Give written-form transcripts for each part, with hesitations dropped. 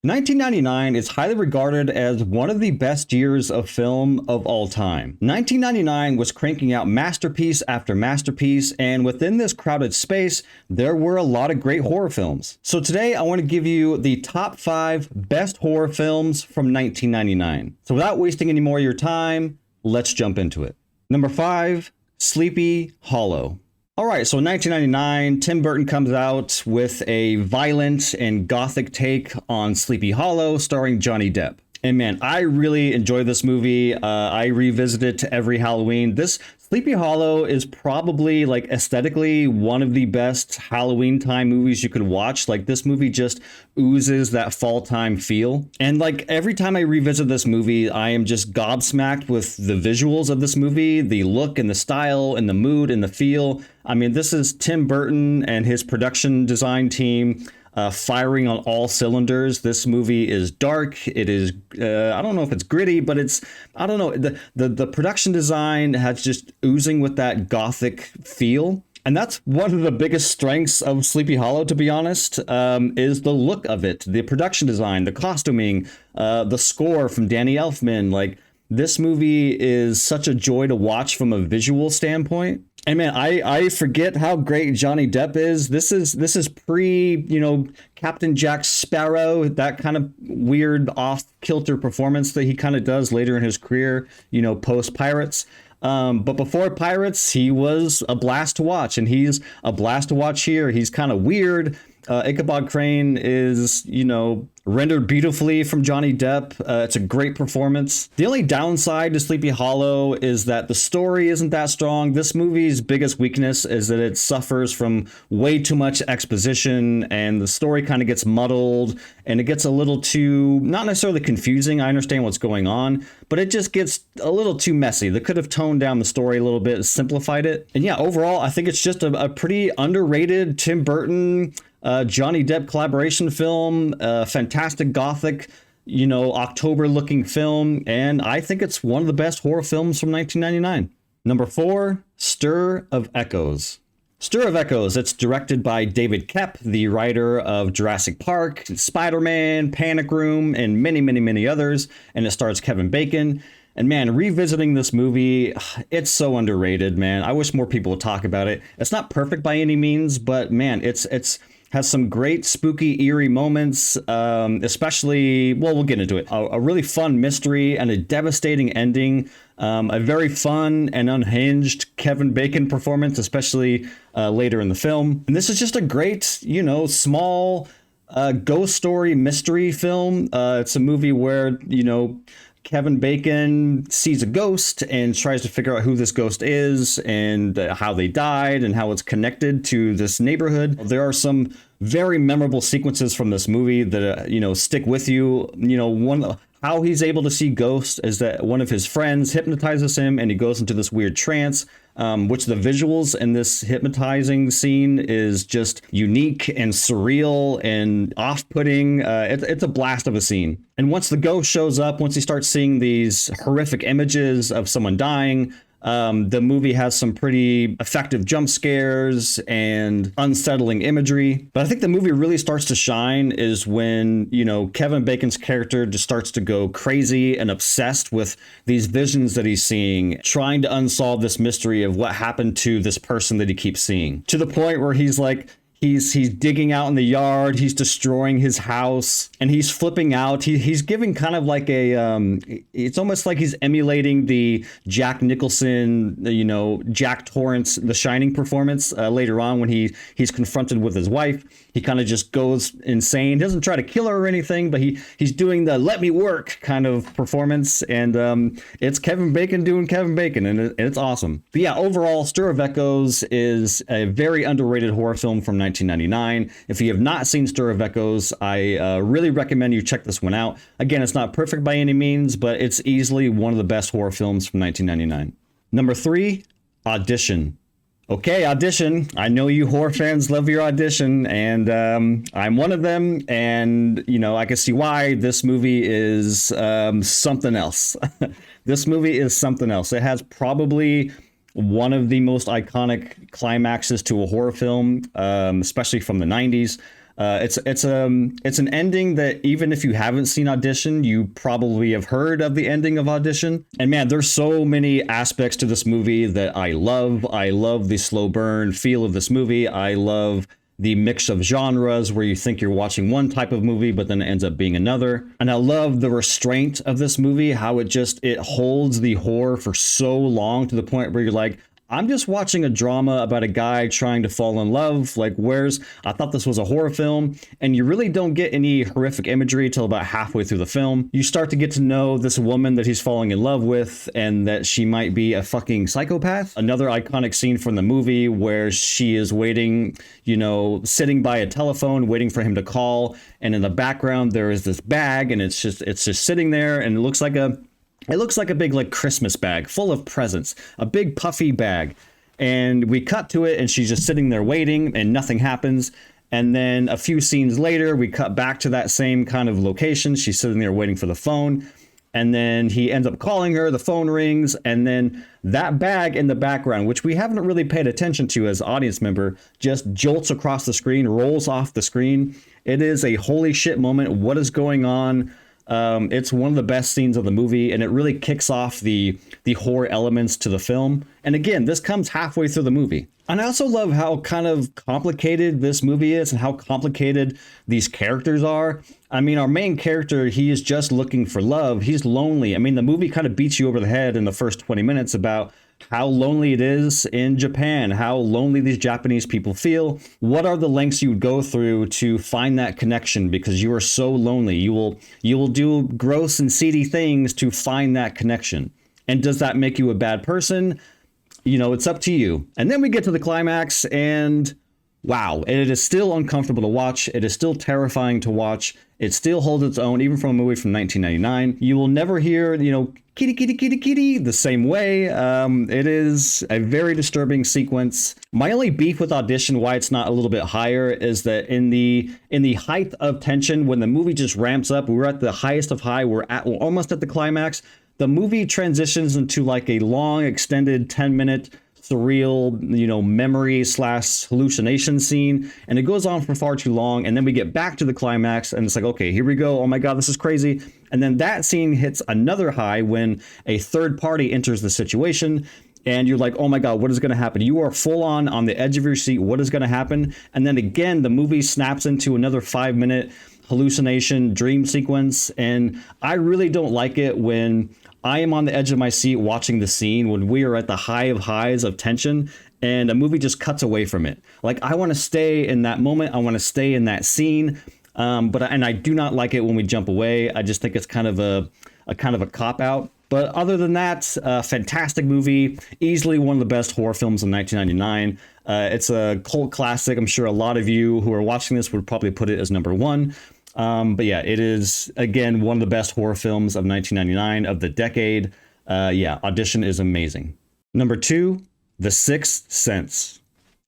1999 is highly regarded as one of the best years of film of all time. 1999 was cranking out masterpiece after masterpiece, and within this crowded space, there were a lot of great horror films. So today, I want to give you the top 5 best horror films from 1999. So without wasting any more of your time, let's jump into it. Number 5, Sleepy Hollow. All right, so in 1999, Tim Burton comes out with a violent and gothic take on Sleepy Hollow, starring Johnny Depp. And man, I really enjoy this movie. I revisit it to every Halloween. This Sleepy Hollow is probably, like, aesthetically one of the best Halloween time movies you could watch. Like, this movie just oozes that fall time feel. And like every time I revisit this movie, I am just gobsmacked with the visuals of this movie, the look and the style and the mood and the feel. I mean, this is Tim Burton and his production design team firing on all cylinders. This movie is dark. It is, I don't know if it's gritty, but it's, I don't know. The production design has just oozing with that gothic feel. And that's one of the biggest strengths of Sleepy Hollow, to be honest, is the look of it, the production design, the costuming, the score from Danny Elfman. Like, this movie is such a joy to watch from a visual standpoint. And man, I forget how great Johnny Depp is. This is pre, Captain Jack Sparrow, that kind of weird off-kilter performance that he kind of does later in his career, post Pirates. But before Pirates, he was a blast to watch, and he's a blast to watch here. He's kind of weird. Ichabod Crane is, rendered beautifully from Johnny Depp. It's a great performance. The only downside to Sleepy Hollow is that the story isn't that strong. This movie's biggest weakness is that it suffers from way too much exposition, and the story kind of gets muddled, and it gets a little too, not necessarily confusing. I understand what's going on, but it just gets a little too messy. They could have toned down the story a little bit, simplified it. And yeah, overall, I think it's just a pretty underrated Tim Burton Johnny Depp collaboration film, fantastic gothic, October looking film. And I think it's one of the best horror films from 1999. Number 4, Stir of Echoes. Stir of Echoes. It's directed by David Koepp, the writer of Jurassic Park, Spider-Man, Panic Room, and many, many, many others. And it stars Kevin Bacon. And man, revisiting this movie, it's so underrated, man. I wish more people would talk about it. It's not perfect by any means, but man, it's has some great spooky, eerie moments, especially, well, we'll get into it. A really fun mystery and a devastating ending. A very fun and unhinged Kevin Bacon performance, especially later in the film. And this is just a great, small ghost story mystery film. It's a movie where, Kevin Bacon sees a ghost and tries to figure out who this ghost is and how they died and how it's connected to this neighborhood. There are some very memorable sequences from this movie that, stick with you. How he's able to see ghosts is that one of his friends hypnotizes him and he goes into this weird trance, which the visuals in this hypnotizing scene is just unique and surreal and off-putting. It's a blast of a scene. And once the ghost shows up, once he starts seeing these horrific images of someone dying, the movie has some pretty effective jump scares and unsettling imagery. But I think the movie really starts to shine is when, Kevin Bacon's character just starts to go crazy and obsessed with these visions that he's seeing, trying to unsolve this mystery of what happened to this person that he keeps seeing, to the point where he's like, He's digging out in the yard. He's destroying his house, and he's flipping out. He's giving kind of like a it's almost like he's emulating the Jack Nicholson, Jack Torrance, The Shining performance later on when he's confronted with his wife. He kind of just goes insane. He doesn't try to kill her or anything, but he's doing the "let me work" kind of performance, and it's Kevin Bacon doing Kevin Bacon, and it's awesome. But yeah, overall, Stir of Echoes is a very underrated horror film from 1999. If you have not seen Stir of Echoes, I really recommend you check this one out. Again, it's not perfect by any means, but it's easily one of the best horror films from 1999. Number 3, Audition. Okay, Audition. I know you horror fans love your Audition, and I'm one of them, and, I can see why. This movie is something else. This movie is something else. It has probably one of the most iconic climaxes to a horror film, especially from the 90s. It's an ending that even if you haven't seen Audition, you probably have heard of the ending of Audition. And man, there's so many aspects to this movie that I love. I love the slow burn feel of this movie. I love the mix of genres where you think you're watching one type of movie, but then it ends up being another. And I love the restraint of this movie, how it holds the horror for so long to the point where you're like, I'm just watching a drama about a guy trying to fall in love. Like, I thought this was a horror film, and you really don't get any horrific imagery till about halfway through the film. You start to get to know this woman that he's falling in love with, and that she might be a fucking psychopath. Another iconic scene from the movie where she is waiting, sitting by a telephone, waiting for him to call. And in the background, there is this bag, and it's just sitting there, and it looks like a big like Christmas bag full of presents, a big puffy bag. And we cut to it and she's just sitting there waiting and nothing happens. And then a few scenes later, we cut back to that same kind of location. She's sitting there waiting for the phone. And then he ends up calling her, the phone rings, and then that bag in the background, which we haven't really paid attention to as an audience member, just jolts across the screen, rolls off the screen. It is a holy shit moment. What is going on? It's one of the best scenes of the movie, and it really kicks off the horror elements to the film. And again, this comes halfway through the movie. And I also love how kind of complicated this movie is and how complicated these characters are. I mean, our main character, he is just looking for love. He's lonely. I mean, the movie kind of beats you over the head in the first 20 minutes about how lonely it is in Japan, how lonely these Japanese people feel. What are the lengths you would go through to find that connection because you are so lonely? You will do gross and seedy things to find that connection. And does that make you a bad person? It's up to you. And then we get to the climax and wow, it is still uncomfortable to watch. It is still terrifying to watch. It still holds its own, even from a movie from 1999. You will never hear, kitty, kitty, kitty, kitty the same way. It is a very disturbing sequence. My only beef with Audition, why it's not a little bit higher, is that in the height of tension, when the movie just ramps up, we're at the highest of high, we're almost at the climax. The movie transitions into like a long, extended 10-minute surreal, memory / hallucination scene, and it goes on for far too long. And then we get back to the climax, and it's like, okay, here we go. Oh my God, this is crazy. And then that scene hits another high when a third party enters the situation, and you're like, oh my God, what is going to happen? You are full on the edge of your seat. What is going to happen? And then again, the movie snaps into another 5-minute hallucination dream sequence, and I really don't like it when I am on the edge of my seat watching the scene when we are at the high of highs of tension and a movie just cuts away from it. Like, I want to stay in that moment. I want to stay in that scene. But I do not like it when we jump away. I just think it's kind of a cop out. But other than that, fantastic movie. Easily one of the best horror films in 1999. It's a cult classic. I'm sure a lot of you who are watching this would probably put it as number one. But yeah, it is, again, one of the best horror films of 1999 of the decade. Audition is amazing. Number 2, The Sixth Sense.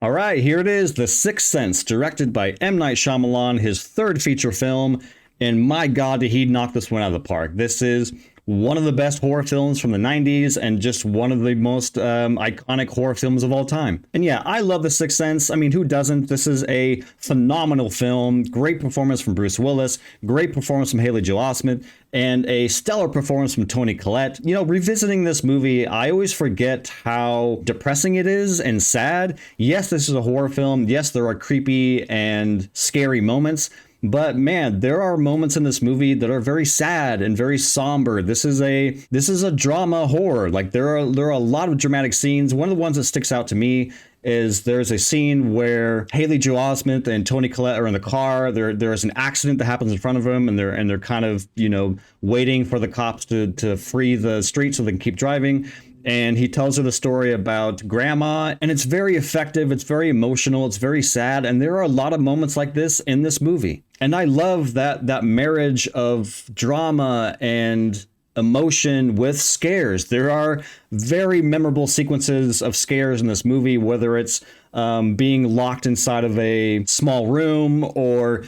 All right, here it is, The Sixth Sense, directed by M. Night Shyamalan, his third feature film. And my God, did he knock this one out of the park. This is one of the best horror films from the 90s and just one of the most iconic horror films of all time. And yeah, I love The Sixth Sense. I mean, who doesn't? This is a phenomenal film. Great performance from Bruce Willis. Great performance from Haley Joel Osment. And a stellar performance from Toni Collette. Revisiting this movie, I always forget how depressing it is and sad. Yes, this is a horror film. Yes, there are creepy and scary moments. But man, there are moments in this movie that are very sad and very somber. This is a drama horror. Like there are a lot of dramatic scenes. One of the ones that sticks out to me is there's a scene where Haley Joel Osment and Toni Collette are in the car. There is an accident that happens in front of them, and they're kind of waiting for the cops to free the street so they can keep driving. And he tells her the story about grandma, and it's very effective. It's very emotional. It's very sad. And there are a lot of moments like this in this movie. And I love that marriage of drama and emotion with scares. There are very memorable sequences of scares in this movie, whether it's being locked inside of a small room or,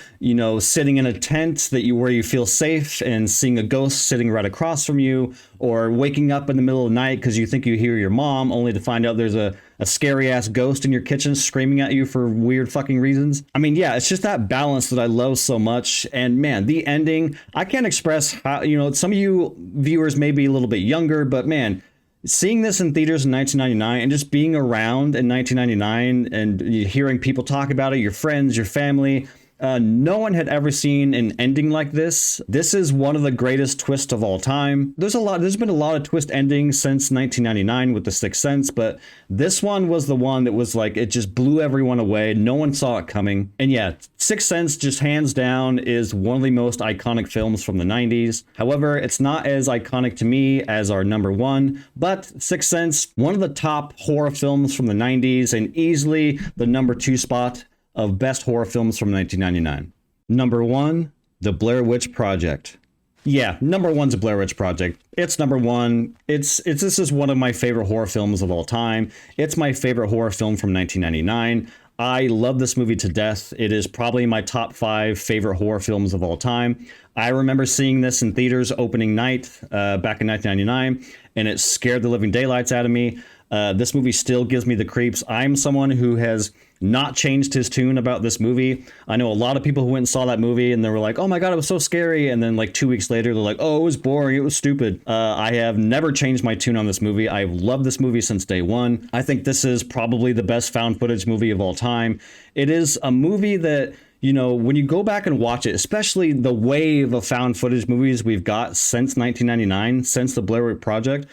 sitting in a tent where you feel safe and seeing a ghost sitting right across from you, or waking up in the middle of the night because you think you hear your mom only to find out there's a a scary ass ghost in your kitchen screaming at you for weird fucking reasons. I mean, yeah, it's just that balance that I love so much. And man, the ending, I can't express how, some of you viewers may be a little bit younger, but man, seeing this in theaters in 1999 and just being around in 1999 and hearing people talk about it, your friends, your family, no one had ever seen an ending like this. This is one of the greatest twists of all time. There's been a lot of twist endings since 1999 with The Sixth Sense, but this one was the one that was like, it just blew everyone away. No one saw it coming. And yeah, Sixth Sense just hands down is one of the most iconic films from the 90s. However, it's not as iconic to me as our number one, but Sixth Sense, one of the top horror films from the 90s and easily the number 2 spot of best horror films from 1999. Number 1, The Blair Witch Project. Yeah, number 1's The Blair Witch Project. It's number 1. This is one of my favorite horror films of all time. It's my favorite horror film from 1999. I love this movie to death. It is probably my top 5 favorite horror films of all time. I remember seeing this in theaters opening night back in 1999, and it scared the living daylights out of me. This movie still gives me the creeps. I'm someone who has not changed his tune about this movie. I know a lot of people who went and saw that movie and they were like, oh my God, it was so scary. And then like 2 weeks later, they're like, oh, it was boring. It was stupid. I have never changed my tune on this movie. I've loved this movie since day one. I think this is probably the best found footage movie of all time. It is a movie that, when you go back and watch it, especially the wave of found footage movies we've got since 1999, since the Blair Witch Project,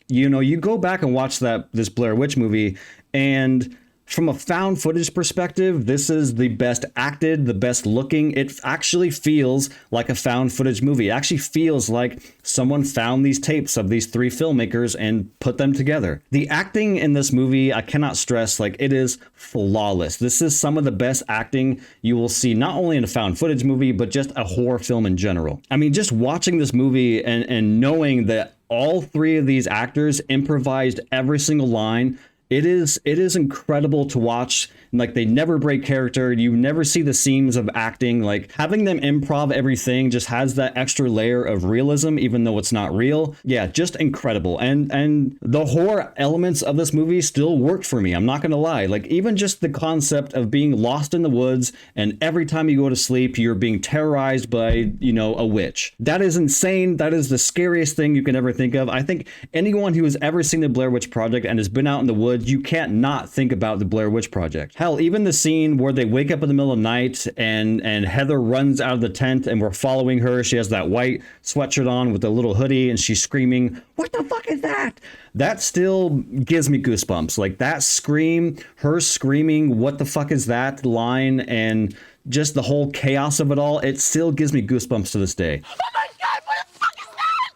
you go back and watch this Blair Witch movie, and from a found footage perspective, this is the best acted, the best looking. It actually feels like a found footage movie. It actually feels like someone found these tapes of these 3 filmmakers and put them together. The acting in this movie, I cannot stress, it is flawless. This is some of the best acting you will see, not only in a found footage movie, but just a horror film in general. I mean, just watching this movie and knowing that all 3 of these actors improvised every single line. It is incredible to watch. They never break character. You never see the seams of acting. Having them improv everything just has that extra layer of realism, even though it's not real. Yeah, just incredible. And the horror elements of this movie still worked for me. I'm not gonna lie. Even just the concept of being lost in the woods and every time you go to sleep, you're being terrorized by, a witch. That is insane. That is the scariest thing you can ever think of. I think anyone who has ever seen the Blair Witch Project and has been out in the woods, you can't not think about the Blair Witch Project. Hell, even the scene where they wake up in the middle of the night and Heather runs out of the tent and we're following her. She has that white sweatshirt on with a little hoodie and she's screaming, "What the fuck is that?" That still gives me goosebumps. That scream, her screaming, "What the fuck is that?" line, and just the whole chaos of it all, it still gives me goosebumps to this day. Oh my God, what the fuck is that?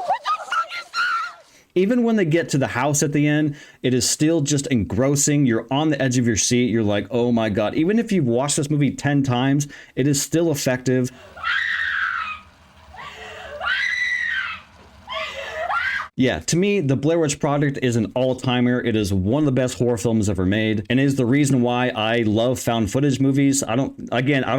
What the fuck is that? Even when they get to the house at the end, it is still just engrossing. You're on the edge of your seat. You're like, oh my God. Even if you've watched this movie 10 times, it is still effective. Yeah, to me, The Blair Witch Project is an all-timer. It is one of the best horror films ever made, and is the reason why I love found footage movies. I don't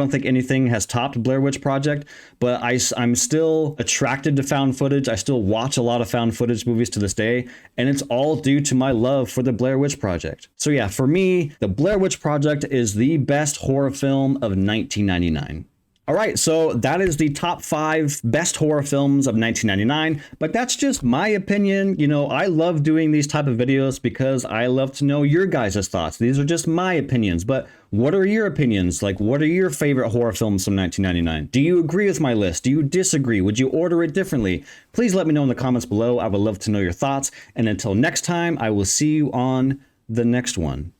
think anything has topped Blair Witch Project, but I'm still attracted to found footage. I still watch a lot of found footage movies to this day, and it's all due to my love for The Blair Witch Project. So yeah, for me, The Blair Witch Project is the best horror film of 1999. All right, so that is the top 5 best horror films of 1999, but that's just my opinion. I love doing these type of videos because I love to know your guys' thoughts. These are just my opinions, but what are your opinions? What are your favorite horror films from 1999? Do you agree with my list? Do you disagree? Would you order it differently? Please let me know in the comments below. I would love to know your thoughts, and until next time, I will see you on the next one.